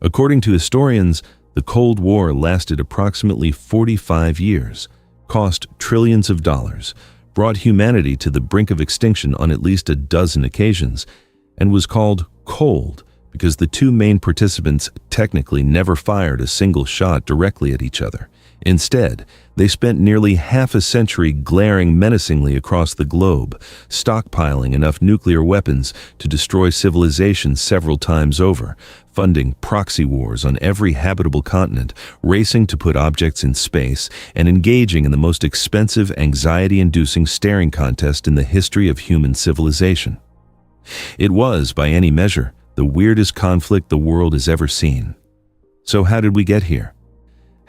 According to historians, the Cold War lasted approximately 45 years, cost trillions of dollars, brought humanity to the brink of extinction on at least a dozen occasions, and was called cold because the two main participants technically never fired a single shot directly at each other. Instead, they spent nearly half a century glaring menacingly across the globe, stockpiling enough nuclear weapons to destroy civilization several times over, funding proxy wars on every habitable continent, racing to put objects in space, and engaging in the most expensive, anxiety-inducing staring contest in the history of human civilization. It was, by any measure, the weirdest conflict the world has ever seen. So how did we get here?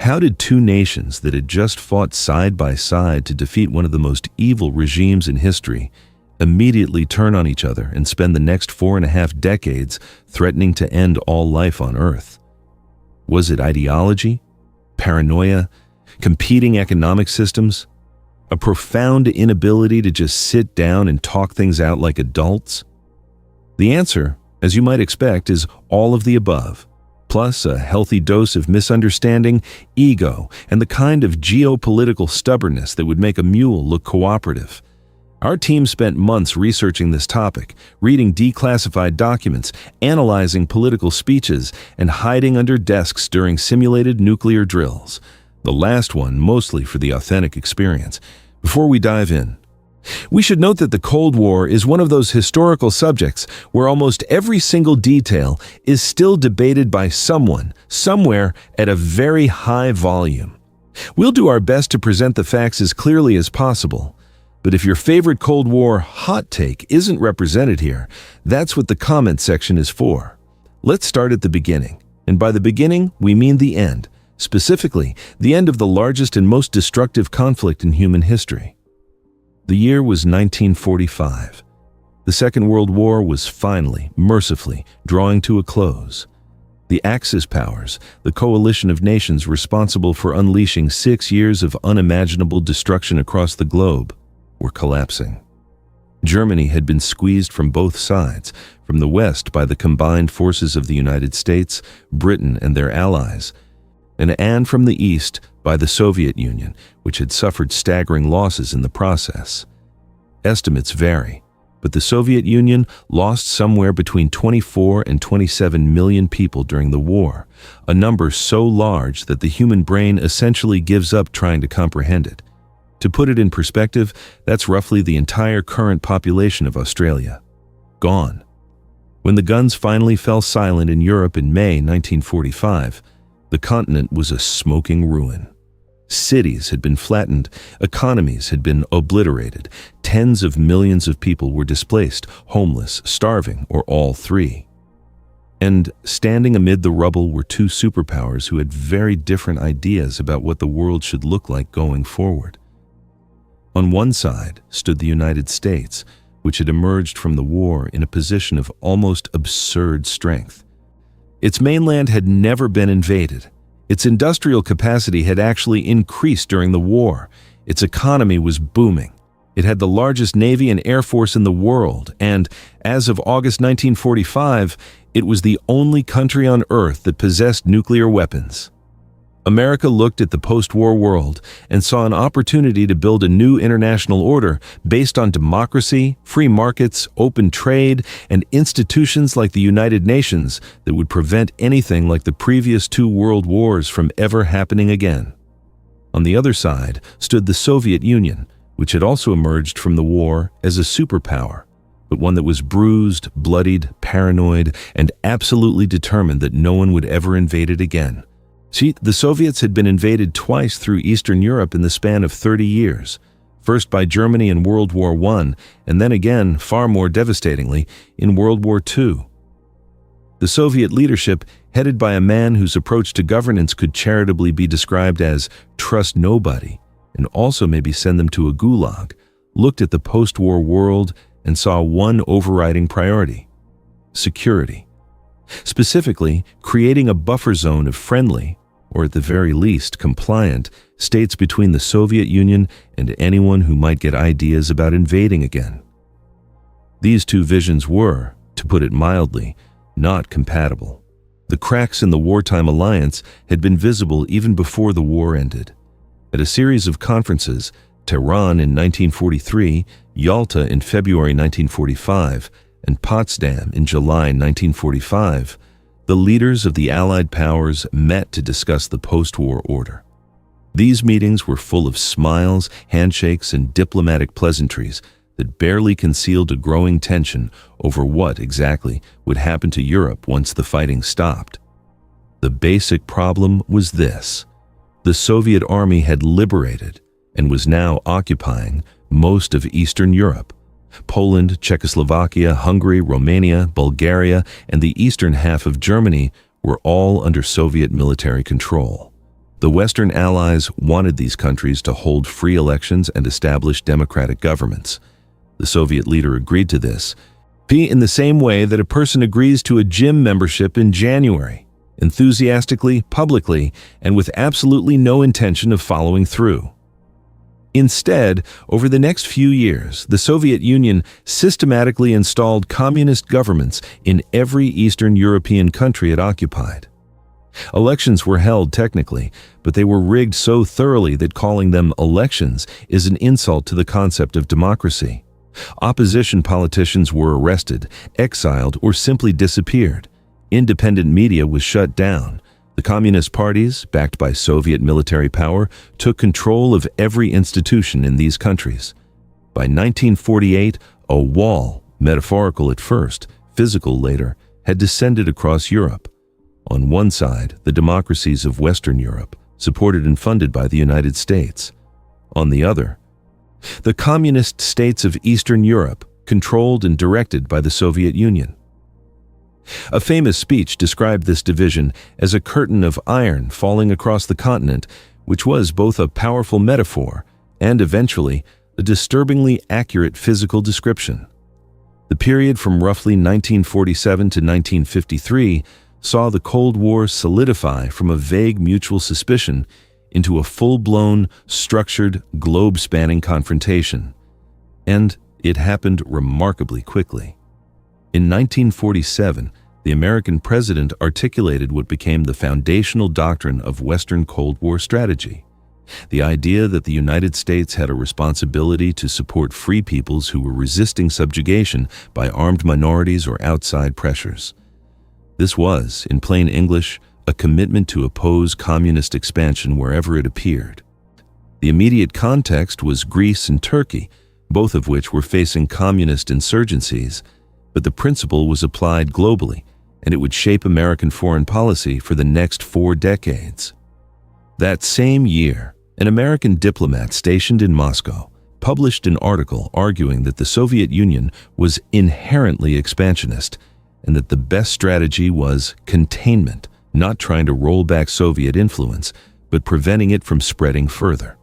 How did two nations that had just fought side by side to defeat one of the most evil regimes in history immediately turn on each other and spend the next 4.5 decades threatening to end all life on Earth? Was it ideology, paranoia, competing economic systems, a profound inability to just sit down and talk things out like adults? The answer, as you might expect, is all of the above, plus a healthy dose of misunderstanding, ego, and the kind of geopolitical stubbornness that would make a mule look cooperative. Our team spent months researching this topic, reading declassified documents, analyzing political speeches, and hiding under desks during simulated nuclear drills. The last one mostly for the authentic experience. Before we dive in, we should note that the Cold War is one of those historical subjects where almost every single detail is still debated by someone, somewhere, at a very high volume. We'll do our best to present the facts as clearly as possible, but if your favorite Cold War hot take isn't represented here, that's what the comment section is for. Let's start at the beginning, and by the beginning, we mean the end, specifically, the end of the largest and most destructive conflict in human history. The year was 1945. The Second World War was finally, mercifully, drawing to a close. The Axis powers, the coalition of nations responsible for unleashing 6 years of unimaginable destruction across the globe, were collapsing. Germany had been squeezed from both sides, from the West by the combined forces of the United States, Britain, and their allies, and from the East by the Soviet Union, which had suffered staggering losses in the process. Estimates vary, but the Soviet Union lost somewhere between 24 and 27 million people during the war, a number so large that the human brain essentially gives up trying to comprehend it. To put it in perspective, that's roughly the entire current population of Australia. Gone. When the guns finally fell silent in Europe in May 1945, the continent was a smoking ruin. Cities had been flattened, economies had been obliterated, tens of millions of people were displaced, homeless, starving, or all three. And standing amid the rubble were two superpowers who had very different ideas about what the world should look like going forward. On one side stood the United States, which had emerged from the war in a position of almost absurd strength. Its mainland had never been invaded. Its industrial capacity had actually increased during the war. Its economy was booming. It had the largest navy and air force in the world, and, as of August 1945, it was the only country on Earth that possessed nuclear weapons. America looked at the post-war world and saw an opportunity to build a new international order based on democracy, free markets, open trade, and institutions like the United Nations that would prevent anything like the previous two world wars from ever happening again. On the other side stood the Soviet Union, which had also emerged from the war as a superpower, but one that was bruised, bloodied, paranoid, and absolutely determined that no one would ever invade it again. See, the Soviets had been invaded twice through Eastern Europe in the span of 30 years, first by Germany in World War I, and then again, far more devastatingly, in World War II. The Soviet leadership, headed by a man whose approach to governance could charitably be described as trust nobody, and also maybe send them to a gulag, looked at the post-war world and saw one overriding priority: security. Specifically, creating a buffer zone of friendly, or at the very least compliant, states between the Soviet Union and anyone who might get ideas about invading again. These two visions were, to put it mildly, not compatible. The cracks in the wartime alliance had been visible even before the war ended. At a series of conferences, Tehran in 1943, Yalta in February 1945, and Potsdam in July 1945, the leaders of the Allied powers met to discuss the post-war order. These meetings were full of smiles, handshakes, and diplomatic pleasantries that barely concealed a growing tension over what exactly would happen to Europe once the fighting stopped. The basic problem was this: the Soviet army had liberated and was now occupying most of Eastern Europe. Poland, Czechoslovakia, Hungary, Romania, Bulgaria, and the eastern half of Germany were all under Soviet military control. The Western Allies wanted these countries to hold free elections and establish democratic governments. The Soviet leader agreed to this, in the same way that a person agrees to a gym membership in January, enthusiastically, publicly, and with absolutely no intention of following through. Instead, over the next few years, the Soviet Union systematically installed communist governments in every Eastern European country it occupied. Elections were held technically, but they were rigged so thoroughly that calling them elections is an insult to the concept of democracy. Opposition politicians were arrested, exiled, or simply disappeared. Independent media was shut down. The communist parties, backed by Soviet military power, took control of every institution in these countries. By 1948, a wall, metaphorical at first, physical later, had descended across Europe. On one side, the democracies of Western Europe, supported and funded by the United States. On the other, the communist states of Eastern Europe, controlled and directed by the Soviet Union. A famous speech described this division as a curtain of iron falling across the continent, which was both a powerful metaphor and eventually a disturbingly accurate physical description. The period from roughly 1947 to 1953 saw the Cold War solidify from a vague mutual suspicion into a full-blown, structured, globe-spanning confrontation. And it happened remarkably quickly. In 1947, the American president articulated what became the foundational doctrine of Western Cold War strategy: the idea that the United States had a responsibility to support free peoples who were resisting subjugation by armed minorities or outside pressures. This was, in plain English, a commitment to oppose communist expansion wherever it appeared. The immediate context was Greece and Turkey, both of which were facing communist insurgencies, but the principle was applied globally, and it would shape American foreign policy for the next 4 decades. That same year, an American diplomat stationed in Moscow published an article arguing that the Soviet Union was inherently expansionist and that the best strategy was containment, not trying to roll back Soviet influence, but preventing it from spreading further.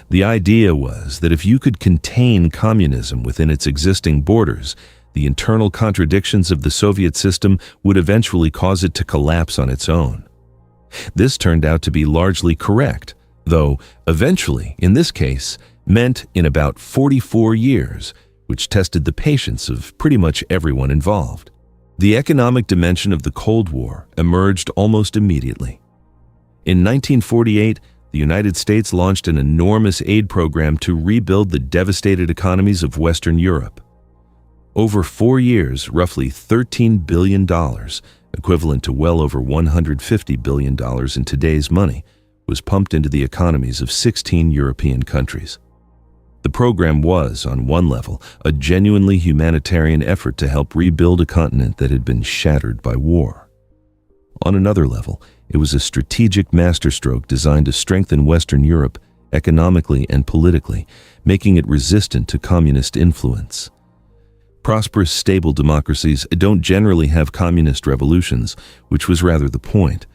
The idea was that if you could contain communism within its existing borders, the internal contradictions of the Soviet system would eventually cause it to collapse on its own. This turned out to be largely correct, though eventually, in this case, meant in about 44 years, which tested the patience of pretty much everyone involved. The economic dimension of the Cold War emerged almost immediately. In 1948, the United States launched an enormous aid program to rebuild the devastated economies of Western Europe. Over 4 years, roughly $13 billion, equivalent to well over $150 billion in today's money, was pumped into the economies of 16 European countries. The program was, on one level, a genuinely humanitarian effort to help rebuild a continent that had been shattered by war. On another level, it was a strategic masterstroke designed to strengthen Western Europe economically and politically, making it resistant to communist influence. Prosperous, stable democracies don't generally have communist revolutions, which was rather the point.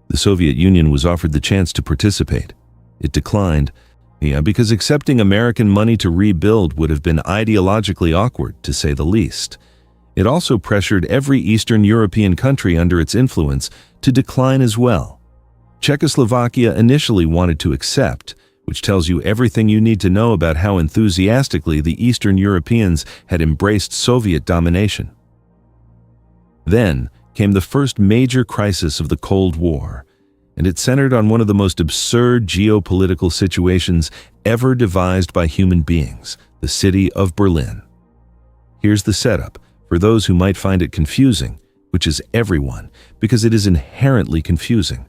The Soviet Union was offered the chance to participate. It declined, because accepting American money to rebuild would have been ideologically awkward, to say the least. It also pressured every Eastern European country under its influence to decline as well. Czechoslovakia initially wanted to accept, which tells you everything you need to know about how enthusiastically the Eastern Europeans had embraced Soviet domination. Then came the first major crisis of the Cold War, and it centered on one of the most absurd geopolitical situations ever devised by human beings, the city of Berlin. Here's the setup for those who might find it confusing, which is everyone, because it is inherently confusing.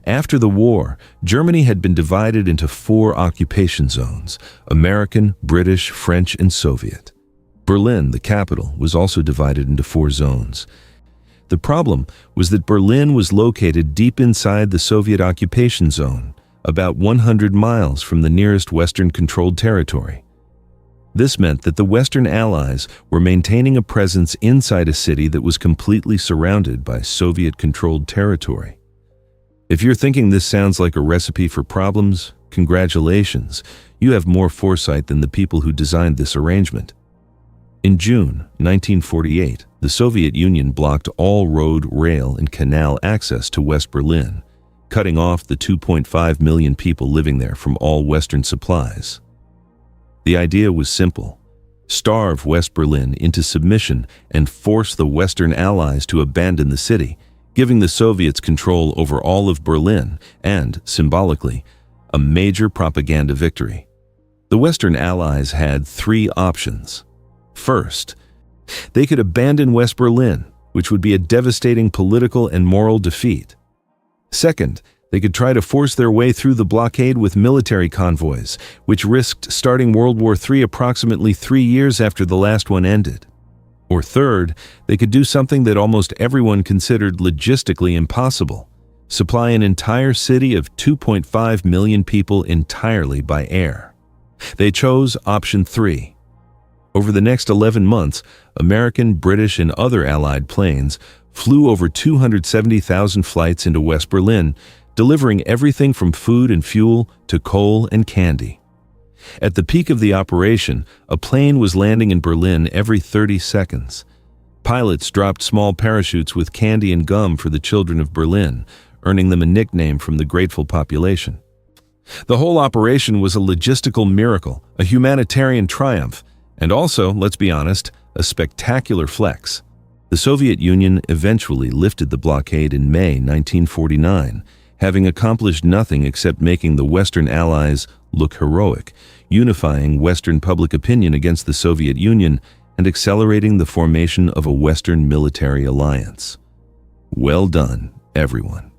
After the war, Germany had been divided into 4 occupation zones: American, British, French, and Soviet. Berlin, the capital, was also divided into 4 zones. The problem was that Berlin was located deep inside the Soviet occupation zone, about 100 miles from the nearest Western-controlled territory. This meant that the Western Allies were maintaining a presence inside a city that was completely surrounded by Soviet-controlled territory. If you're thinking this sounds like a recipe for problems, congratulations, you have more foresight than the people who designed this arrangement. In June 1948, the Soviet Union blocked all road, rail, and canal access to West Berlin, cutting off the 2.5 million people living there from all Western supplies. The idea was simple: starve West Berlin into submission and force the Western Allies to abandon the city, giving the Soviets control over all of Berlin and, symbolically, a major propaganda victory. The Western Allies had 3 options. First, they could abandon West Berlin, which would be a devastating political and moral defeat. Second, they could try to force their way through the blockade with military convoys, which risked starting World War III approximately 3 years after the last one ended. Or third, they could do something that almost everyone considered logistically impossible: supply an entire city of 2.5 million people entirely by air. They chose option 3. Over the next 11 months, American, British, and other Allied planes flew over 270,000 flights into West Berlin, delivering everything from food and fuel to coal and candy. At the peak of the operation, a plane was landing in Berlin every 30 seconds. Pilots dropped small parachutes with candy and gum for the children of Berlin, earning them a nickname from the grateful population. The whole operation was a logistical miracle, a humanitarian triumph, and also, let's be honest, a spectacular flex. The Soviet Union eventually lifted the blockade in May 1949, having accomplished nothing except making the Western Allies look heroic, unifying Western public opinion against the Soviet Union, and accelerating the formation of a Western military alliance. Well done, everyone.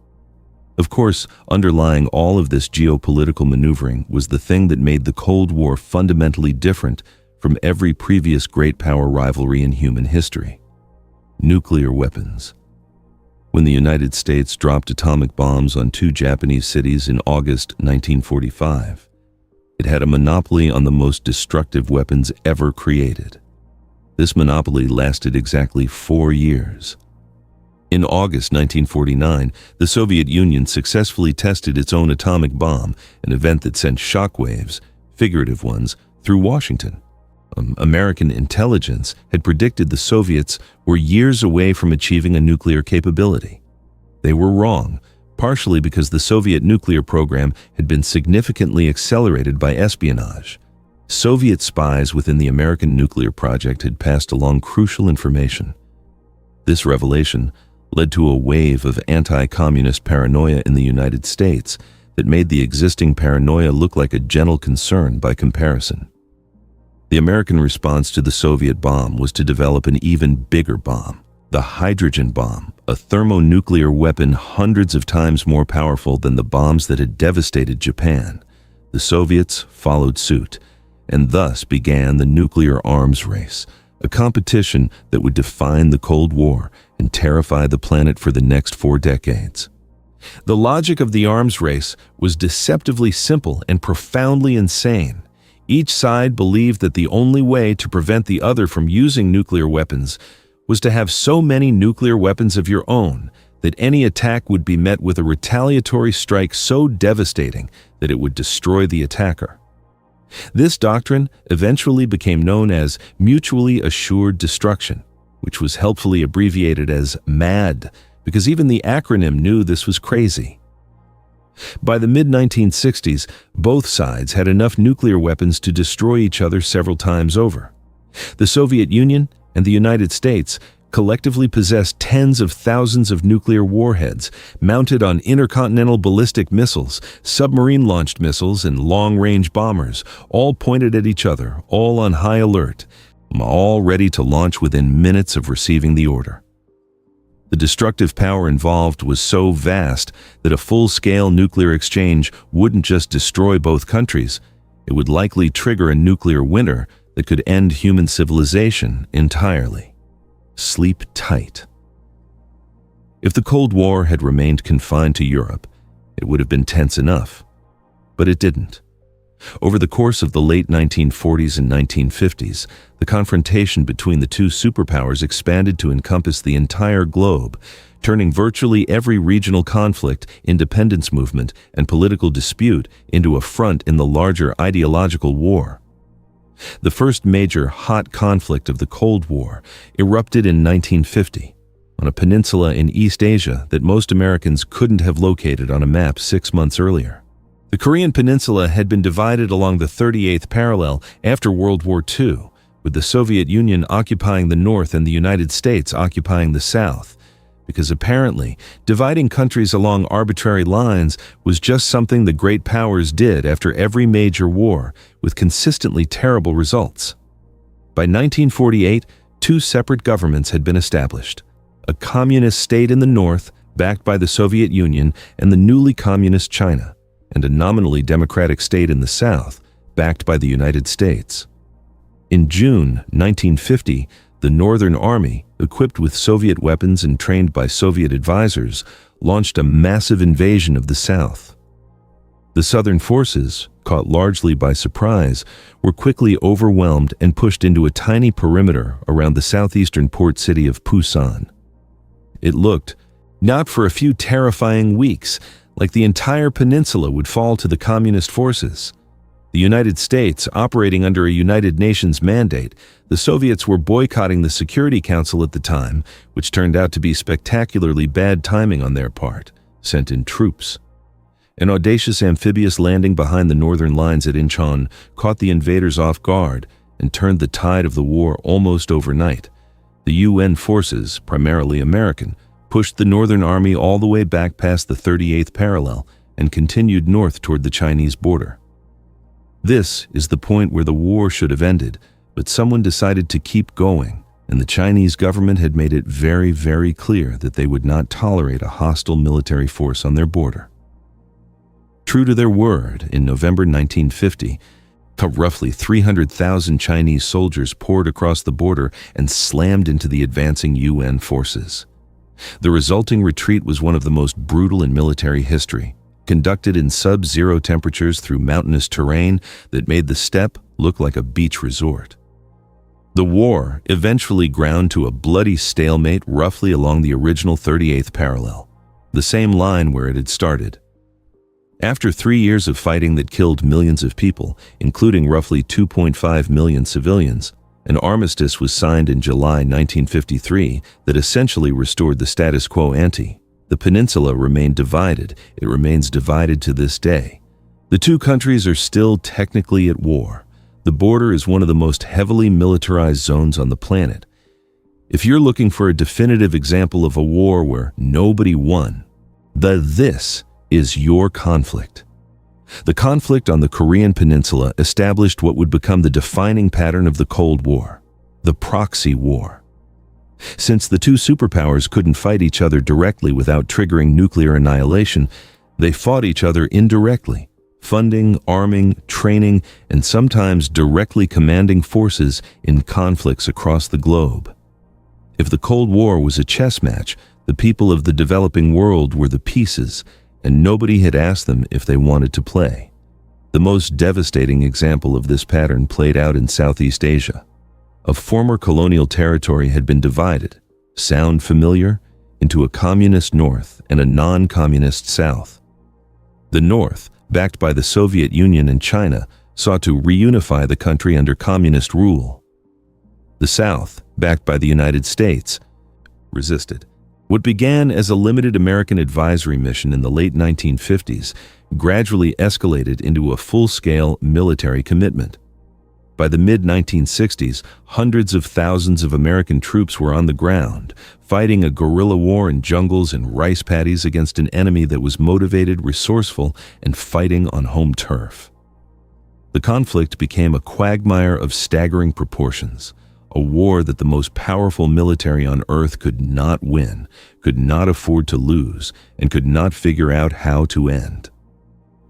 Of course, underlying all of this geopolitical maneuvering was the thing that made the Cold War fundamentally different from every previous great power rivalry in human history: nuclear weapons. When the United States dropped atomic bombs on 2 Japanese cities in August 1945, it had a monopoly on the most destructive weapons ever created. This monopoly lasted exactly 4 years. In August 1949, the Soviet Union successfully tested its own atomic bomb, an event that sent shockwaves, figurative ones, through Washington. American intelligence had predicted the Soviets were years away from achieving a nuclear capability. They were wrong, partially because the Soviet nuclear program had been significantly accelerated by espionage. Soviet spies within the American nuclear project had passed along crucial information. This revelation led to a wave of anti-communist paranoia in the United States that made the existing paranoia look like a gentle concern by comparison. The American response to the Soviet bomb was to develop an even bigger bomb, the hydrogen bomb, a thermonuclear weapon hundreds of times more powerful than the bombs that had devastated Japan. The Soviets followed suit, and thus began the nuclear arms race, a competition that would define the Cold War and terrify the planet for the next 4 decades. The logic of the arms race was deceptively simple and profoundly insane. Each side believed that the only way to prevent the other from using nuclear weapons was to have so many nuclear weapons of your own that any attack would be met with a retaliatory strike so devastating that it would destroy the attacker. This doctrine eventually became known as mutually assured destruction, which was helpfully abbreviated as MAD, because even the acronym knew this was crazy. By the mid-1960s, both sides had enough nuclear weapons to destroy each other several times over. The Soviet Union and the United States collectively possessed tens of thousands of nuclear warheads mounted on intercontinental ballistic missiles, submarine-launched missiles, and long-range bombers, all pointed at each other, all on high alert, all ready to launch within minutes of receiving the order. The destructive power involved was so vast that a full-scale nuclear exchange wouldn't just destroy both countries, it would likely trigger a nuclear winter that could end human civilization entirely. Sleep tight. If the Cold War had remained confined to Europe, it would have been tense enough. But it didn't. Over the course of the late 1940s and 1950s, the confrontation between the two superpowers expanded to encompass the entire globe, turning virtually every regional conflict, independence movement, and political dispute into a front in the larger ideological war. The first major hot conflict of the Cold War erupted in 1950 on a peninsula in East Asia that most Americans couldn't have located on a map 6 months earlier. The Korean peninsula had been divided along the 38th parallel after World War II, with the Soviet Union occupying the north and the United States occupying the south, because apparently dividing countries along arbitrary lines was just something the great powers did after every major war, with consistently terrible results. By 1948, two separate governments had been established: a communist state in the north, backed by the Soviet Union and the newly communist China, and a nominally democratic state in the south, backed by the United States. In June 1950, the Northern Army, equipped with Soviet weapons and trained by Soviet advisors, launched a massive invasion of the South. The Southern forces, caught largely by surprise, were quickly overwhelmed and pushed into a tiny perimeter around the southeastern port city of Pusan. It looked, not for a few terrifying weeks, like the entire peninsula would fall to the communist forces. The United States, operating under a United Nations mandate, the Soviets were boycotting the Security Council at the time, which turned out to be spectacularly bad timing on their part, sent in troops. An audacious amphibious landing behind the northern lines at Incheon caught the invaders off guard and turned the tide of the war almost overnight. The UN forces, primarily American, pushed the Northern Army all the way back past the 38th parallel and continued north toward the Chinese border. This is the point where the war should have ended, but someone decided to keep going, and the Chinese government had made it very, very clear that they would not tolerate a hostile military force on their border. True to their word, in November 1950, roughly 300,000 Chinese soldiers poured across the border and slammed into the advancing UN forces. The resulting retreat was one of the most brutal in military history, conducted in sub-zero temperatures through mountainous terrain that made the steppe look like a beach resort. The war eventually ground to a bloody stalemate roughly along the original 38th parallel, the same line where it had started. After 3 years of fighting that killed millions of people, including roughly 2.5 million civilians, an armistice was signed in July 1953 that essentially restored the status quo ante. The peninsula remained divided. It remains divided to this day. The two countries are still technically at war. The border is one of the most heavily militarized zones on the planet. If you're looking for a definitive example of a war where nobody won, this is your conflict. The conflict on the Korean Peninsula established what would become the defining pattern of the Cold War, the proxy war. Since the two superpowers couldn't fight each other directly without triggering nuclear annihilation, they fought each other indirectly, funding, arming, training, and sometimes directly commanding forces in conflicts across the globe. If the Cold War was a chess match, the people of the developing world were the pieces, and nobody had asked them if they wanted to play. The most devastating example of this pattern played out in Southeast Asia. A former colonial territory had been divided, sound familiar, into a communist north and a non-communist south. The north, backed by the Soviet Union and China, sought to reunify the country under communist rule. The south, backed by the United States, resisted. What began as a limited American advisory mission in the late 1950s gradually escalated into a full-scale military commitment. By the mid-1960s, hundreds of thousands of American troops were on the ground, fighting a guerrilla war in jungles and rice paddies against an enemy that was motivated, resourceful, and fighting on home turf. The conflict became a quagmire of staggering proportions, a war that the most powerful military on earth could not win, could not afford to lose, and could not figure out how to end.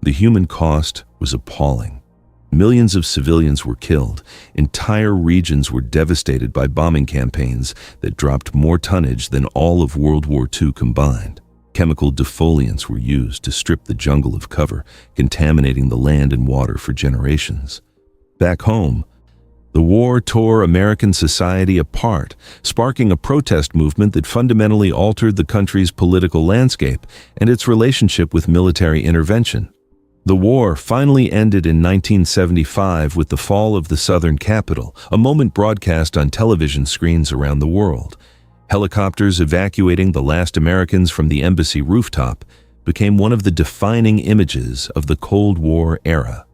The human cost was appalling. Millions of civilians were killed. Entire regions were devastated by bombing campaigns that dropped more tonnage than all of World War II combined. Chemical defoliants were used to strip the jungle of cover, contaminating the land and water for generations. Back home, the war tore American society apart, sparking a protest movement that fundamentally altered the country's political landscape and its relationship with military intervention. The war finally ended in 1975 with the fall of the Southern capital, a moment broadcast on television screens around the world. Helicopters evacuating the last Americans from the embassy rooftop became one of the defining images of the Cold War era.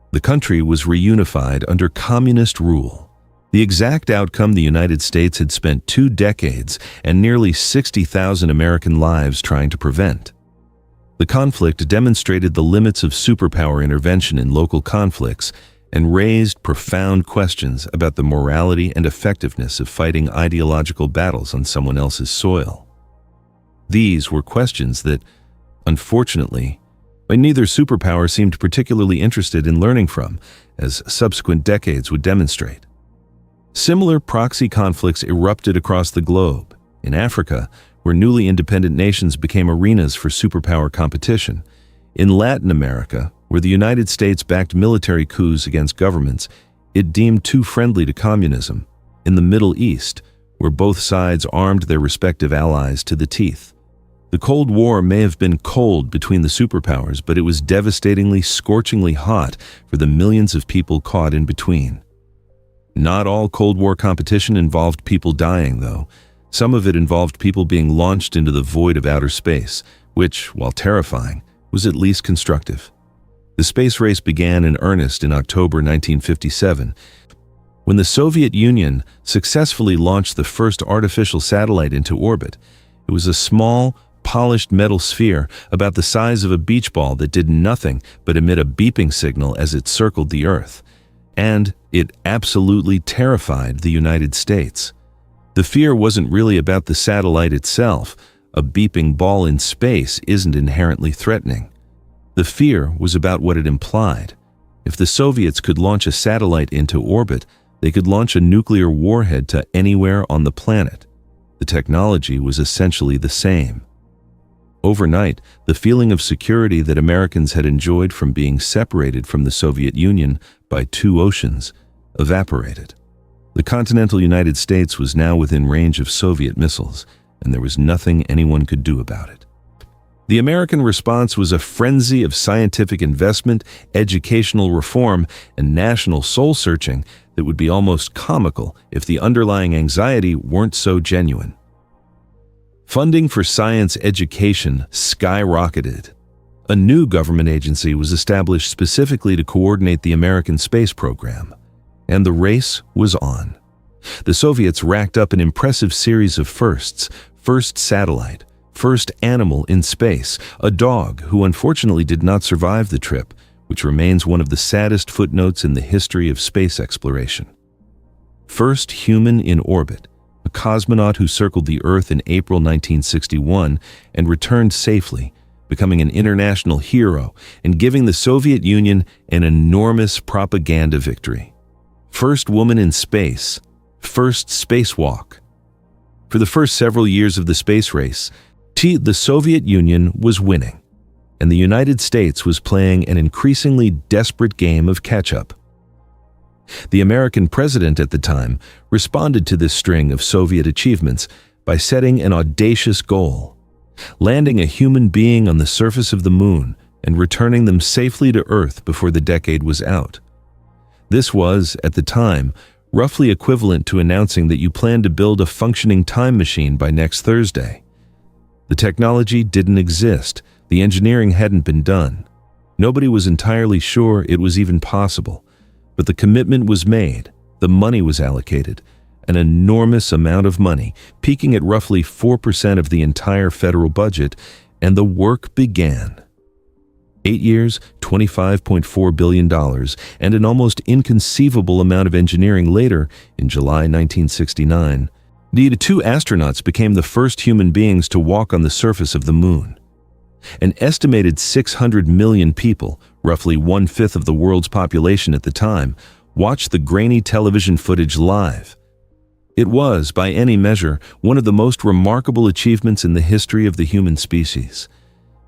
The country was reunified under communist rule. The exact outcome the United States had spent 2 decades and nearly 60,000 American lives trying to prevent. The conflict demonstrated the limits of superpower intervention in local conflicts and raised profound questions about the morality and effectiveness of fighting ideological battles on someone else's soil. These were questions that, unfortunately, neither superpower seemed particularly interested in learning from, as subsequent decades would demonstrate. Similar proxy conflicts erupted across the globe. In Africa, where newly independent nations became arenas for superpower competition. In Latin America, where the United States backed military coups against governments it deemed too friendly to communism. In the Middle East, where both sides armed their respective allies to the teeth. The Cold War may have been cold between the superpowers, but it was devastatingly, scorchingly hot for the millions of people caught in between. Not all Cold War competition involved people dying, though. Some of it involved people being launched into the void of outer space, which, while terrifying, was at least constructive. The space race began in earnest in October 1957, when the Soviet Union successfully launched the first artificial satellite into orbit. It was a small, polished metal sphere about the size of a beach ball that did nothing but emit a beeping signal as it circled the Earth. And it absolutely terrified the United States. The fear wasn't really about the satellite itself. A beeping ball in space isn't inherently threatening. The fear was about what it implied. If the Soviets could launch a satellite into orbit, they could launch a nuclear warhead to anywhere on the planet. The technology was essentially the same. Overnight, the feeling of security that Americans had enjoyed from being separated from the Soviet Union by 2 oceans evaporated. The continental United States was now within range of Soviet missiles, and there was nothing anyone could do about it. The American response was a frenzy of scientific investment, educational reform, and national soul-searching that would be almost comical if the underlying anxiety weren't so genuine. Funding for science education skyrocketed. A new government agency was established specifically to coordinate the American space program. And the race was on. The Soviets racked up an impressive series of firsts: first satellite, first animal in space, a dog who unfortunately did not survive the trip, which remains one of the saddest footnotes in the history of space exploration. First human in orbit, a cosmonaut who circled the Earth in April 1961 and returned safely, becoming an international hero and giving the Soviet Union an enormous propaganda victory. First woman in space, first spacewalk. For the first several years of the space race, the Soviet Union was winning, and the United States was playing an increasingly desperate game of catch-up. The American president at the time responded to this string of Soviet achievements by setting an audacious goal: landing a human being on the surface of the moon and returning them safely to Earth before the decade was out. This was, at the time, roughly equivalent to announcing that you planned to build a functioning time machine by next Thursday. The technology didn't exist. The engineering hadn't been done. Nobody was entirely sure it was even possible. But the commitment was made, the money was allocated, an enormous amount of money, peaking at roughly 4% of the entire federal budget, and the work began. 8 years, $25.4 billion, and an almost inconceivable amount of engineering later, in July 1969, the two astronauts became the first human beings to walk on the surface of the moon. An estimated 600 million people, roughly 1/5 of the world's population at the time, watched the grainy television footage live. It was, by any measure, one of the most remarkable achievements in the history of the human species.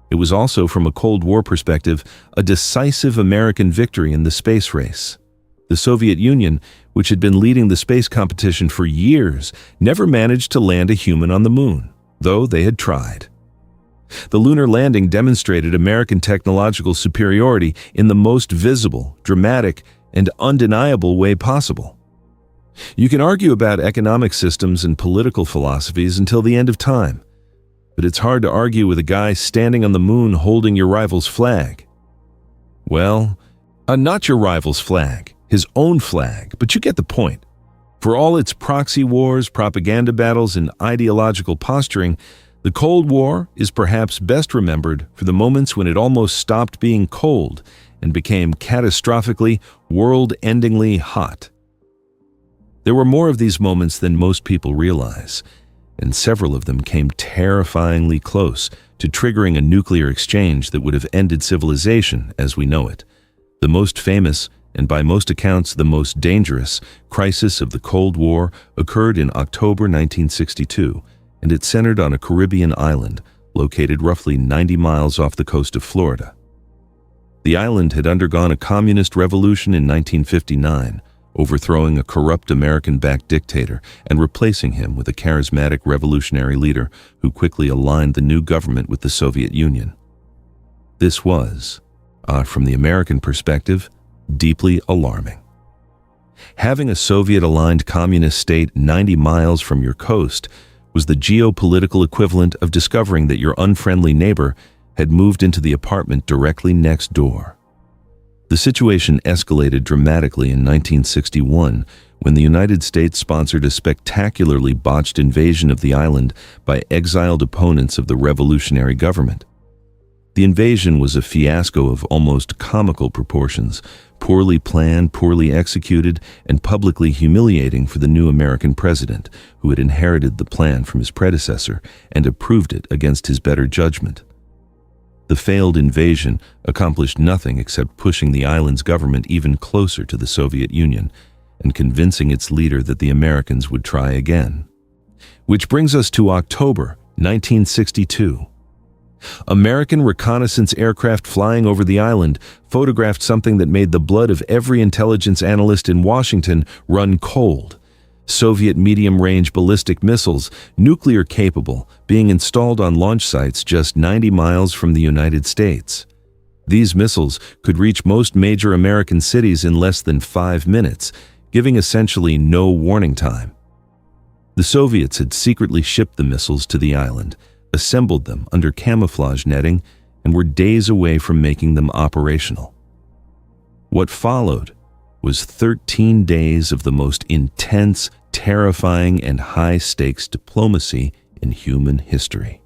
It was also, from a Cold War perspective, a decisive American victory in the space race. The Soviet Union, which had been leading the space competition for years, never managed to land a human on the moon, though they had tried. The lunar landing demonstrated American technological superiority in the most visible, dramatic, and undeniable way possible. You can argue about economic systems and political philosophies until the end of time, but it's hard to argue with a guy standing on the moon holding your rival's flag. Well, not your rival's flag, his own flag, but you get the point. For all its proxy wars, propaganda battles, and ideological posturing, the Cold War is perhaps best remembered for the moments when it almost stopped being cold and became catastrophically, world-endingly hot. There were more of these moments than most people realize, and several of them came terrifyingly close to triggering a nuclear exchange that would have ended civilization as we know it. The most famous, and by most accounts the most dangerous, crisis of the Cold War occurred in October 1962, and it centered on a Caribbean island located roughly 90 miles off the coast of Florida. The island had undergone a communist revolution in 1959, overthrowing a corrupt American-backed dictator and replacing him with a charismatic revolutionary leader who quickly aligned the new government with the Soviet Union. This was, from the American perspective, deeply alarming. Having a Soviet-aligned communist state 90 miles from your coast was the geopolitical equivalent of discovering that your unfriendly neighbor had moved into the apartment directly next door. The situation escalated dramatically in 1961 when the United States sponsored a spectacularly botched invasion of the island by exiled opponents of the revolutionary government. The invasion was a fiasco of almost comical proportions, poorly planned, poorly executed, and publicly humiliating for the new American president, who had inherited the plan from his predecessor and approved it against his better judgment. The failed invasion accomplished nothing except pushing the island's government even closer to the Soviet Union and convincing its leader that the Americans would try again. Which brings us to October 1962. American reconnaissance aircraft flying over the island photographed something that made the blood of every intelligence analyst in Washington run cold. Soviet medium-range ballistic missiles, nuclear-capable, being installed on launch sites just 90 miles from the United States. These missiles could reach most major American cities in less than 5 minutes, giving essentially no warning time. The Soviets had secretly shipped the missiles to the island, assembled them under camouflage netting, and were days away from making them operational. What followed was 13 days of the most intense, terrifying, and high-stakes diplomacy in human history.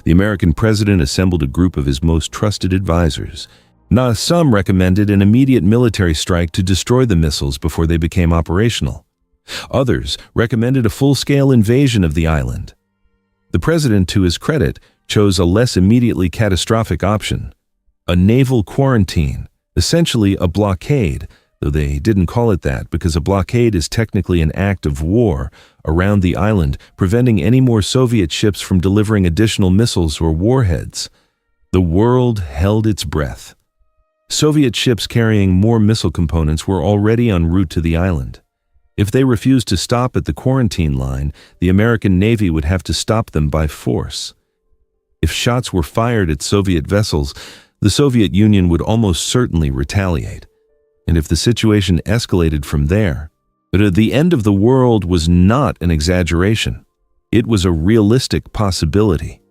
The American president assembled a group of his most trusted advisors. Some recommended an immediate military strike to destroy the missiles before they became operational. Others recommended a full-scale invasion of the island. The president, to his credit, chose a less immediately catastrophic option: a naval quarantine, essentially a blockade, though they didn't call it that because a blockade is technically an act of war around the island, preventing any more Soviet ships from delivering additional missiles or warheads. The world held its breath. Soviet ships carrying more missile components were already en route to the island. If they refused to stop at the quarantine line, the American Navy would have to stop them by force. If shots were fired at Soviet vessels, the Soviet Union would almost certainly retaliate. And if the situation escalated from there, the end of the world was not an exaggeration. It was a realistic possibility.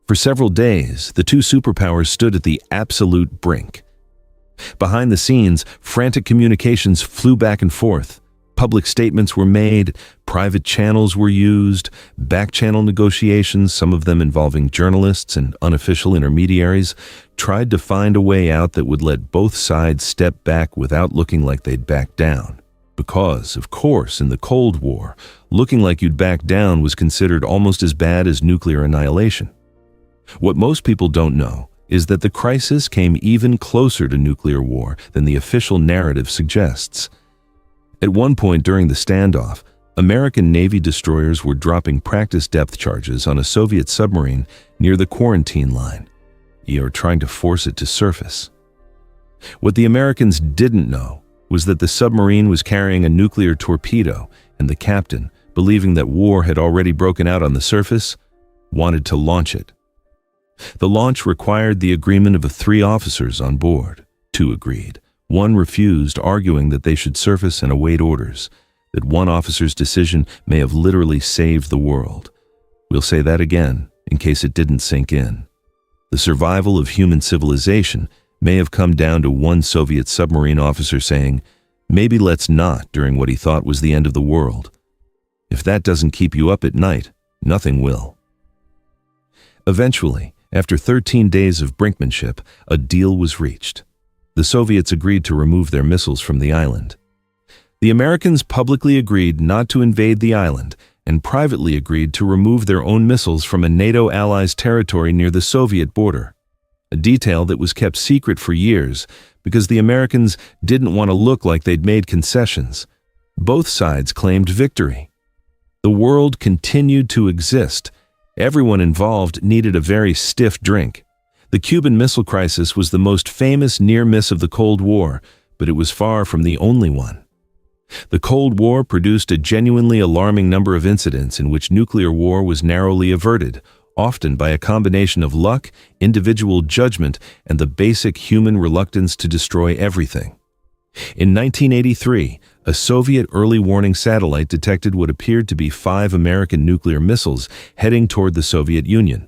For several days, the two superpowers stood at the absolute brink. Behind the scenes, frantic communications flew back and forth. Public statements were made, private channels were used, back-channel negotiations, some of them involving journalists and unofficial intermediaries, tried to find a way out that would let both sides step back without looking like they'd back down. Because, of course, in the Cold War, looking like you'd back down was considered almost as bad as nuclear annihilation. What most people don't know is that the crisis came even closer to nuclear war than the official narrative suggests. At one point during the standoff, American Navy destroyers were dropping practice depth charges on a Soviet submarine near the quarantine line, trying to force it to surface. What the Americans didn't know was that the submarine was carrying a nuclear torpedo, and the captain, believing that war had already broken out on the surface, wanted to launch it. The launch required the agreement of 3 officers on board. 2 agreed. 1 refused, arguing that they should surface and await orders, that one officer's decision may have literally saved the world. We'll say that again, in case it didn't sink in. The survival of human civilization may have come down to one Soviet submarine officer saying, "Maybe let's not," during what he thought was the end of the world. If that doesn't keep you up at night, nothing will. Eventually, after 13 days of brinkmanship, a deal was reached. The Soviets agreed to remove their missiles from the island. The Americans publicly agreed not to invade the island and privately agreed to remove their own missiles from a NATO ally's territory near the Soviet border, a detail that was kept secret for years because the Americans didn't want to look like they'd made concessions. Both sides claimed victory. The world continued to exist. Everyone involved needed a very stiff drink. The Cuban Missile Crisis was the most famous near miss of the Cold War, but it was far from the only one. The Cold War produced a genuinely alarming number of incidents in which nuclear war was narrowly averted, often by a combination of luck, individual judgment, and the basic human reluctance to destroy everything. In 1983, a Soviet early warning satellite detected what appeared to be 5 American nuclear missiles heading toward the Soviet Union.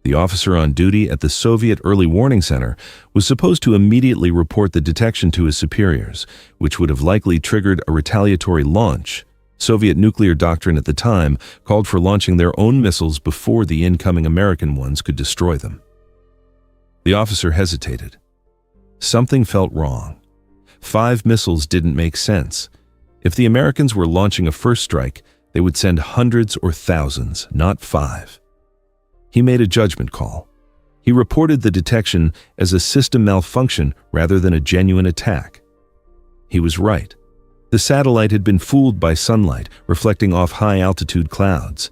The officer on duty at the Soviet Early Warning Center was supposed to immediately report the detection to his superiors, which would have likely triggered a retaliatory launch. Soviet nuclear doctrine at the time called for launching their own missiles before the incoming American ones could destroy them. The officer hesitated. Something felt wrong. 5 missiles didn't make sense. If the Americans were launching a first strike, they would send hundreds or thousands, not 5. He made a judgment call. He reported the detection as a system malfunction rather than a genuine attack. He was right. The satellite had been fooled by sunlight, reflecting off high-altitude clouds.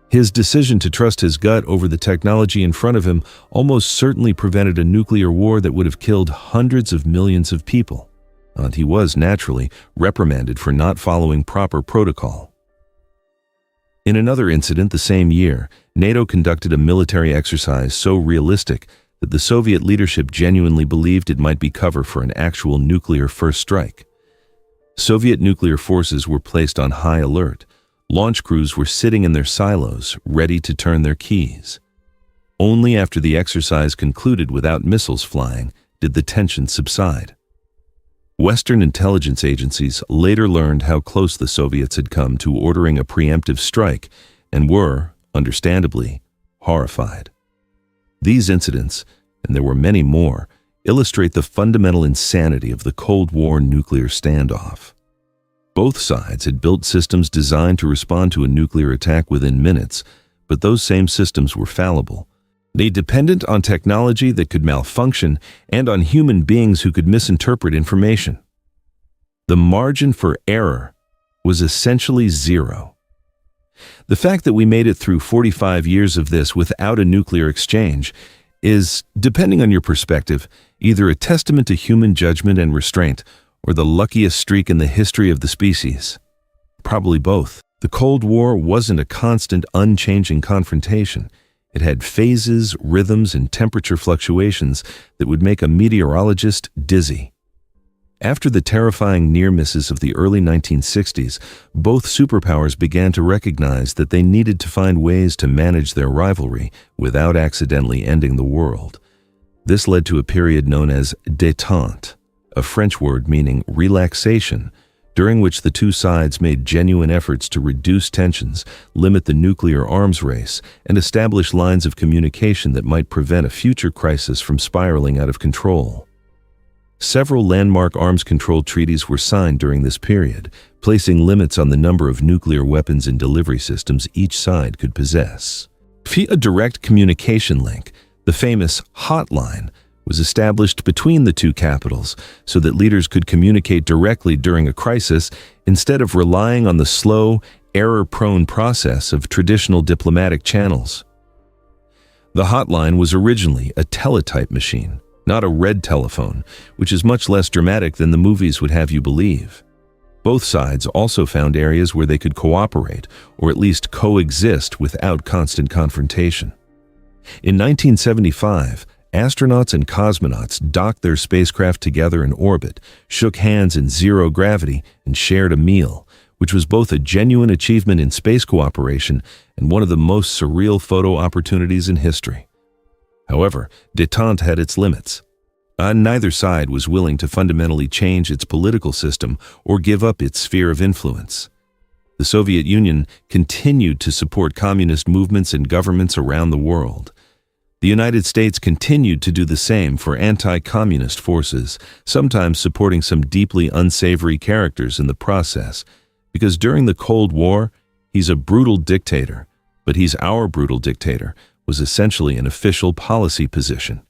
His decision to trust his gut over the technology in front of him almost certainly prevented a nuclear war that would have killed hundreds of millions of people. And he was, naturally, reprimanded for not following proper protocol. In another incident the same year, NATO conducted a military exercise so realistic that the Soviet leadership genuinely believed it might be cover for an actual nuclear first strike. Soviet nuclear forces were placed on high alert. Launch crews were sitting in their silos, ready to turn their keys. Only after the exercise concluded without missiles flying did the tension subside. Western intelligence agencies later learned how close the Soviets had come to ordering a preemptive strike and were, understandably, horrified. These incidents, and there were many more, illustrate the fundamental insanity of the Cold War nuclear standoff. Both sides had built systems designed to respond to a nuclear attack within minutes, but those same systems were fallible. They depended on technology that could malfunction and on human beings who could misinterpret information. The margin for error was essentially zero. The fact that we made it through 45 years of this without a nuclear exchange is, depending on your perspective, either a testament to human judgment and restraint or the luckiest streak in the history of the species. Probably both. The Cold War wasn't a constant, unchanging confrontation. It had phases, rhythms, and temperature fluctuations that would make a meteorologist dizzy. After the terrifying near misses of the early 1960s, both superpowers began to recognize that they needed to find ways to manage their rivalry without accidentally ending the world. This led to a period known as détente, a French word meaning relaxation, during which the two sides made genuine efforts to reduce tensions, limit the nuclear arms race, and establish lines of communication that might prevent a future crisis from spiraling out of control. Several landmark arms control treaties were signed during this period, placing limits on the number of nuclear weapons and delivery systems each side could possess. Via a direct communication link, the famous hotline was established between the two capitals so that leaders could communicate directly during a crisis instead of relying on the slow, error-prone process of traditional diplomatic channels. The hotline was originally a teletype machine, not a red telephone, which is much less dramatic than the movies would have you believe. Both sides also found areas where they could cooperate, or at least coexist without constant confrontation. In 1975, astronauts and cosmonauts docked their spacecraft together in orbit, shook hands in zero gravity, and shared a meal, which was both a genuine achievement in space cooperation and one of the most surreal photo opportunities in history. However, détente had its limits. Neither side was willing to fundamentally change its political system or give up its sphere of influence. The Soviet Union continued to support communist movements and governments around the world. The United States continued to do the same for anti-communist forces, sometimes supporting some deeply unsavory characters in the process, because during the Cold War, "he's a brutal dictator, but he's our brutal dictator" was essentially an official policy position.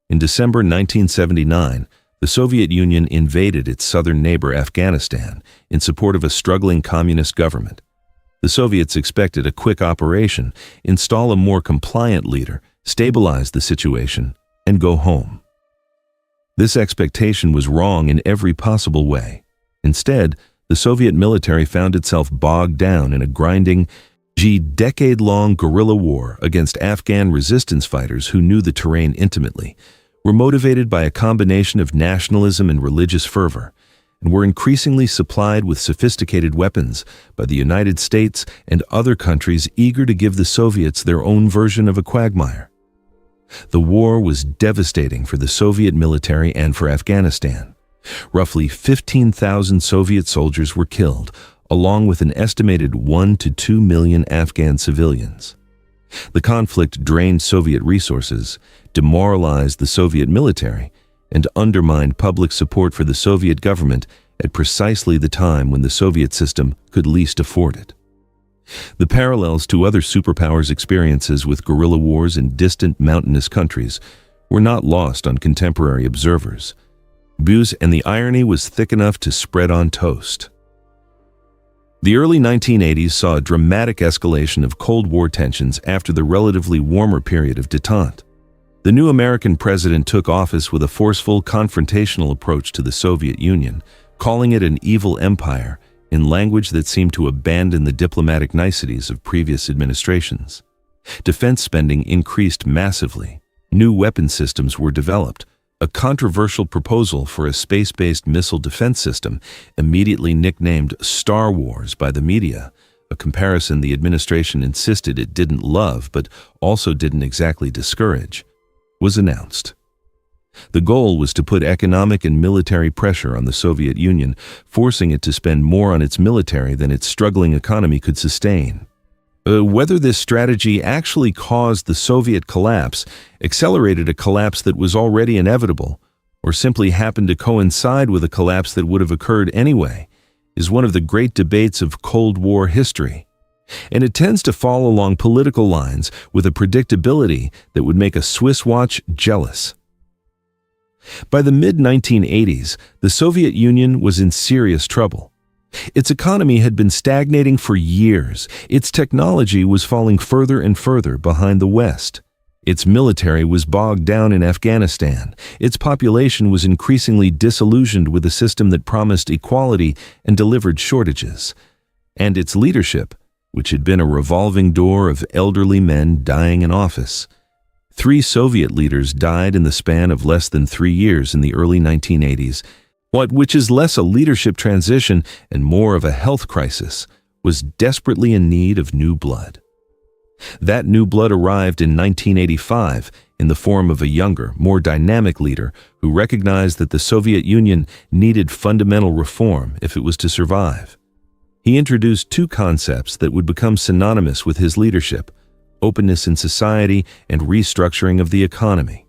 In December 1979, the Soviet Union invaded its southern neighbor Afghanistan in support of a struggling communist government. The Soviets expected a quick operation, install a more compliant leader, stabilize the situation, and go home. This expectation was wrong in every possible way. Instead, the Soviet military found itself bogged down in a grinding, decade-long guerrilla war against Afghan resistance fighters who knew the terrain intimately, were motivated by a combination of nationalism and religious fervor, and were increasingly supplied with sophisticated weapons by the United States and other countries eager to give the Soviets their own version of a quagmire. The war was devastating for the Soviet military and for Afghanistan. Roughly 15,000 Soviet soldiers were killed, along with an estimated 1 to 2 million Afghan civilians. The conflict drained Soviet resources, demoralized the Soviet military, and undermined public support for the Soviet government at precisely the time when the Soviet system could least afford it. The parallels to other superpowers' experiences with guerrilla wars in distant mountainous countries were not lost on contemporary observers. And the irony was thick enough to spread on toast. The early 1980s saw a dramatic escalation of Cold War tensions after the relatively warmer period of détente. The new American president took office with a forceful, confrontational approach to the Soviet Union, calling it an evil empire in language that seemed to abandon the diplomatic niceties of previous administrations. Defense spending increased massively. New weapon systems were developed. A controversial proposal for a space-based missile defense system, immediately nicknamed Star Wars by the media, a comparison the administration insisted it didn't love but also didn't exactly discourage, was announced. The goal was to put economic and military pressure on the Soviet Union, forcing it to spend more on its military than its struggling economy could sustain. Whether this strategy actually caused the Soviet collapse, accelerated a collapse that was already inevitable, or simply happened to coincide with a collapse that would have occurred anyway, is one of the great debates of Cold War history. And it tends to fall along political lines with a predictability that would make a Swiss watch jealous. By the mid-1980s, the Soviet Union was in serious trouble. Its economy had been stagnating for years. Its technology was falling further and further behind the West. Its military was bogged down in Afghanistan. Its population was increasingly disillusioned with a system that promised equality and delivered shortages. And its leadership, which had been a revolving door of elderly men dying in office. 3 Soviet leaders died in the span of less than 3 years in the early 1980s. Which is less a leadership transition and more of a health crisis, was desperately in need of new blood. That new blood arrived in 1985 in the form of a younger, more dynamic leader who recognized that the Soviet Union needed fundamental reform if it was to survive. He introduced two concepts that would become synonymous with his leadership: openness in society and restructuring of the economy.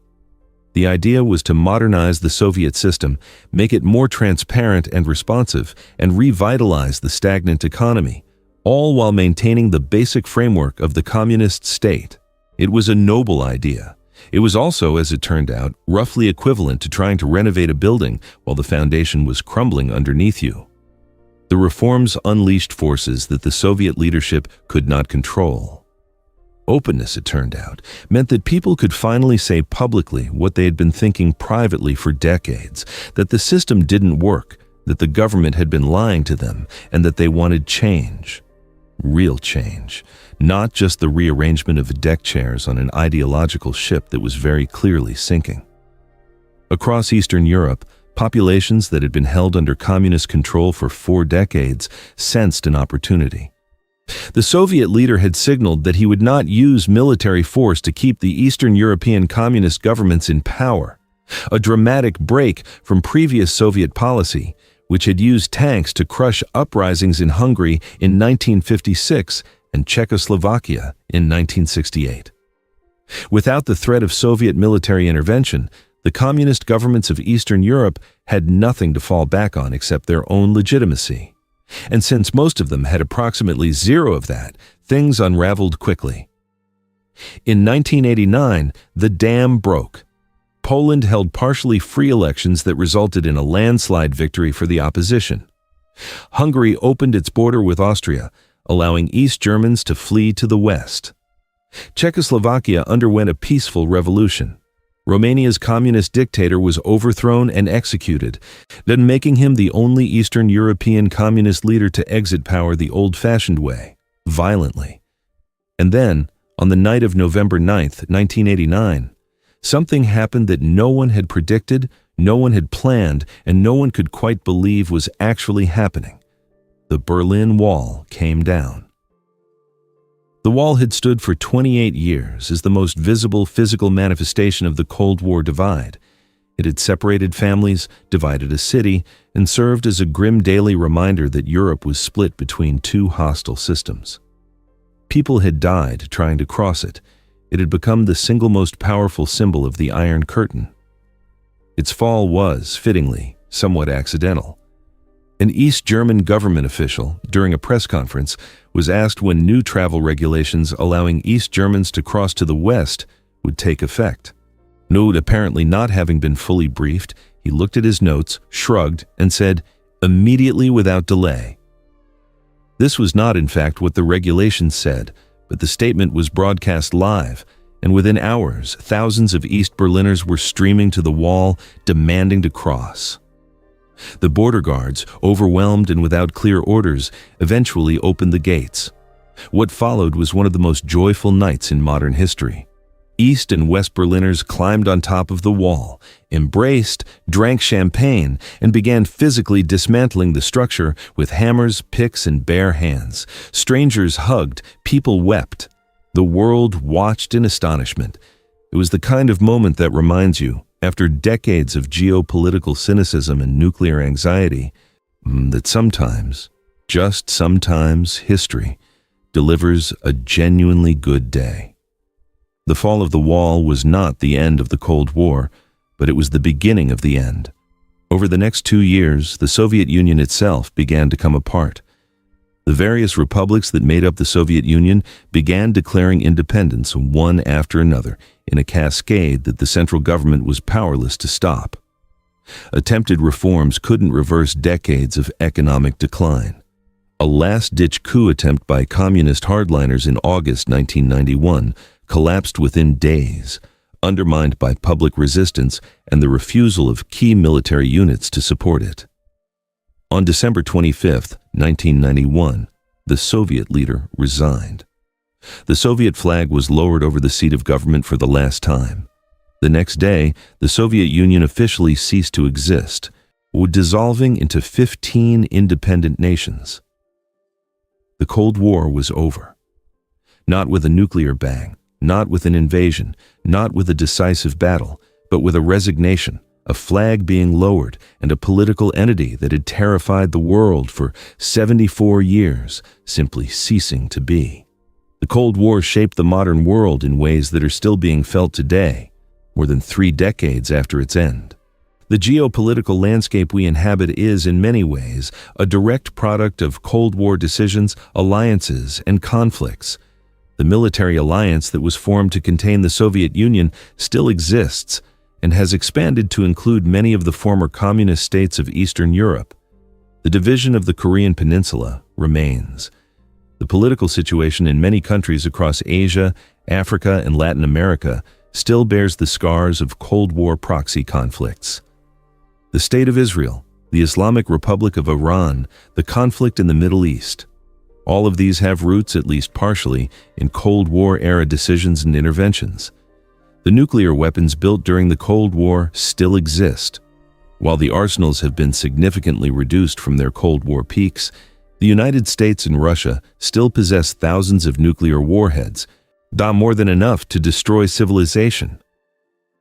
The idea was to modernize the Soviet system, make it more transparent and responsive, and revitalize the stagnant economy, all while maintaining the basic framework of the communist state. It was a noble idea. It was also, as it turned out, roughly equivalent to trying to renovate a building while the foundation was crumbling underneath you. The reforms unleashed forces that the Soviet leadership could not control. Openness, it turned out, meant that people could finally say publicly what they had been thinking privately for decades, that the system didn't work, that the government had been lying to them, and that they wanted change. Real change, not just the rearrangement of deck chairs on an ideological ship that was very clearly sinking. Across Eastern Europe, populations that had been held under communist control for 4 decades sensed an opportunity. The Soviet leader had signaled that he would not use military force to keep the Eastern European communist governments in power, a dramatic break from previous Soviet policy, which had used tanks to crush uprisings in Hungary in 1956 and Czechoslovakia in 1968. Without the threat of Soviet military intervention, the communist governments of Eastern Europe had nothing to fall back on except their own legitimacy. And since most of them had approximately zero of that, things unraveled quickly. In 1989, the dam broke. Poland held partially free elections that resulted in a landslide victory for the opposition. Hungary opened its border with Austria, allowing East Germans to flee to the west. Czechoslovakia underwent a peaceful revolution. Romania's communist dictator was overthrown and executed, then making him the only Eastern European communist leader to exit power the old-fashioned way, violently. And then, on the night of November 9, 1989, something happened that no one had predicted, no one had planned, and no one could quite believe was actually happening. The Berlin Wall came down. The wall had stood for 28 years as the most visible physical manifestation of the Cold War divide. It had separated families, divided a city, and served as a grim daily reminder that Europe was split between two hostile systems. People had died trying to cross it. It had become the single most powerful symbol of the Iron Curtain. Its fall was, fittingly, somewhat accidental. An East German government official, during a press conference, was asked when new travel regulations allowing East Germans to cross to the West would take effect. Note apparently not having been fully briefed, he looked at his notes, shrugged, and said, "Immediately without delay." This was not, in fact, what the regulations said, but the statement was broadcast live, and within hours, thousands of East Berliners were streaming to the wall, demanding to cross. The border guards, overwhelmed and without clear orders, eventually opened the gates. What followed was one of the most joyful nights in modern history. East and West Berliners climbed on top of the wall, embraced, drank champagne, and began physically dismantling the structure with hammers, picks, and bare hands. Strangers hugged, people wept. The world watched in astonishment. It was the kind of moment that reminds you, after decades of geopolitical cynicism and nuclear anxiety, that sometimes, just sometimes, history delivers a genuinely good day. The fall of the wall was not the end of the Cold War, but it was the beginning of the end. Over the next 2 years, the Soviet Union itself began to come apart. The various republics that made up the Soviet Union began declaring independence one after another in a cascade that the central government was powerless to stop. Attempted reforms couldn't reverse decades of economic decline. A last-ditch coup attempt by communist hardliners in August 1991 collapsed within days, undermined by public resistance and the refusal of key military units to support it. On December 25, 1991, the Soviet leader resigned. The Soviet flag was lowered over the seat of government for the last time. The next day, the Soviet Union officially ceased to exist, dissolving into 15 independent nations. The Cold War was over. Not with a nuclear bang, not with an invasion, not with a decisive battle, but with a resignation, a flag being lowered, and a political entity that had terrified the world for 74 years simply ceasing to be. The Cold War shaped the modern world in ways that are still being felt today, more than 3 decades after its end. The geopolitical landscape we inhabit is, in many ways, a direct product of Cold War decisions, alliances, and conflicts. The military alliance that was formed to contain the Soviet Union still exists and has expanded to include many of the former communist states of Eastern Europe. The division of the Korean Peninsula remains. The political situation in many countries across Asia, Africa, and Latin America still bears the scars of Cold War proxy conflicts. The State of Israel, the Islamic Republic of Iran, the conflict in the Middle East. All of these have roots, at least partially, in Cold War-era decisions and interventions. The nuclear weapons built during the Cold War still exist. While the arsenals have been significantly reduced from their Cold War peaks, the United States and Russia still possess thousands of nuclear warheads, more than enough to destroy civilization.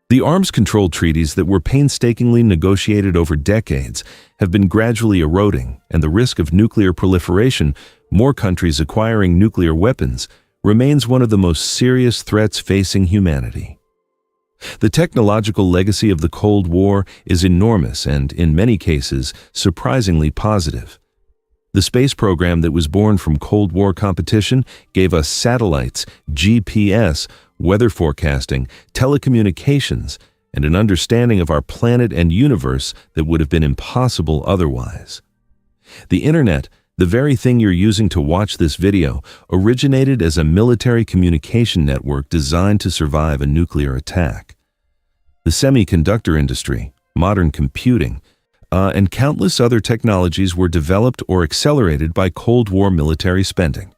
The arms control treaties that were painstakingly negotiated over decades have been gradually eroding, and the risk of nuclear proliferation, more countries acquiring nuclear weapons, remains one of the most serious threats facing humanity. The technological legacy of the Cold War is enormous and, in many cases, surprisingly positive. The space program that was born from Cold War competition gave us satellites, GPS, weather forecasting, telecommunications, and an understanding of our planet and universe that would have been impossible otherwise. The Internet, the very thing you're using to watch this video, originated as a military communication network designed to survive a nuclear attack. The semiconductor industry, modern computing, and countless other technologies were developed or accelerated by Cold War military spending.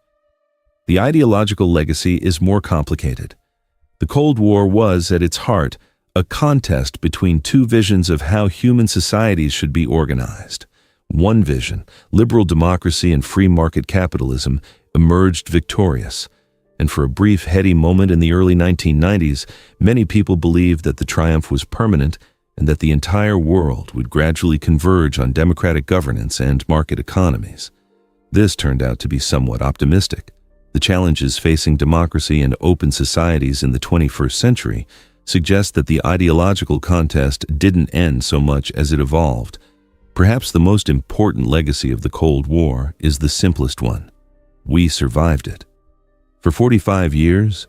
The ideological legacy is more complicated. The Cold War was, at its heart, a contest between 2 visions of how human societies should be organized. One vision, liberal democracy and free market capitalism, emerged victorious. And for a brief, heady moment in the early 1990s, many people believed that the triumph was permanent and that the entire world would gradually converge on democratic governance and market economies. This turned out to be somewhat optimistic. The challenges facing democracy and open societies in the 21st century suggest that the ideological contest didn't end so much as it evolved. Perhaps the most important legacy of the Cold War is the simplest one. We survived it. For 45 years,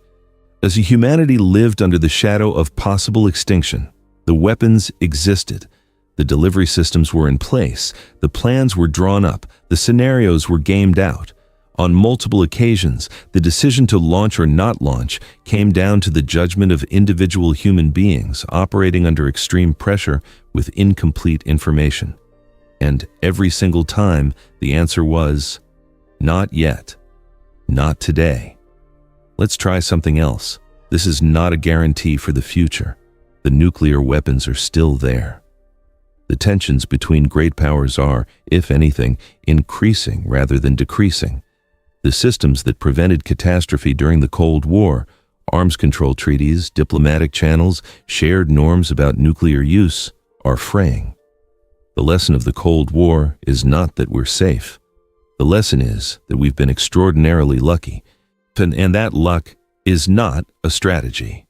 as humanity lived under the shadow of possible extinction, the weapons existed, the delivery systems were in place, the plans were drawn up, the scenarios were gamed out. On multiple occasions, the decision to launch or not launch came down to the judgment of individual human beings operating under extreme pressure with incomplete information. And every single time, the answer was, not yet, not today. Let's try something else. This is not a guarantee for the future. The nuclear weapons are still there. The tensions between great powers are, if anything, increasing rather than decreasing. The systems that prevented catastrophe during the Cold War, arms control treaties, diplomatic channels, shared norms about nuclear use, are fraying. The lesson of the Cold War is not that we're safe. The lesson is that we've been extraordinarily lucky, and that luck is not a strategy.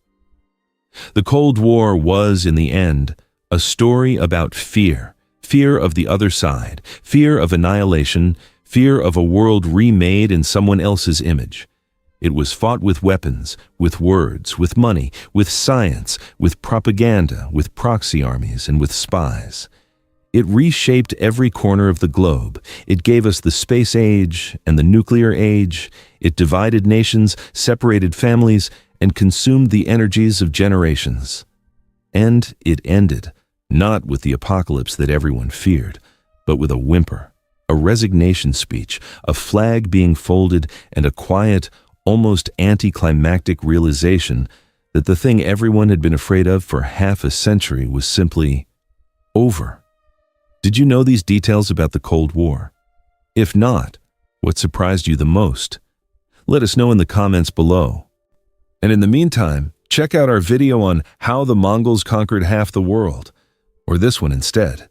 The Cold War was, in the end, a story about fear, fear of the other side, fear of annihilation, fear of a world remade in someone else's image. It was fought with weapons, with words, with money, with science, with propaganda, with proxy armies, and with spies. It reshaped every corner of the globe. It gave us the space age and the nuclear age. It divided nations, separated families, and consumed the energies of generations. And it ended, not with the apocalypse that everyone feared, but with a whimper, a resignation speech, a flag being folded, and a quiet, almost anticlimactic realization that the thing everyone had been afraid of for half a century was simply over. Did you know these details about the Cold War? If not, what surprised you the most? Let us know in the comments below. And in the meantime, check out our video on how the Mongols conquered half the world, or this one instead.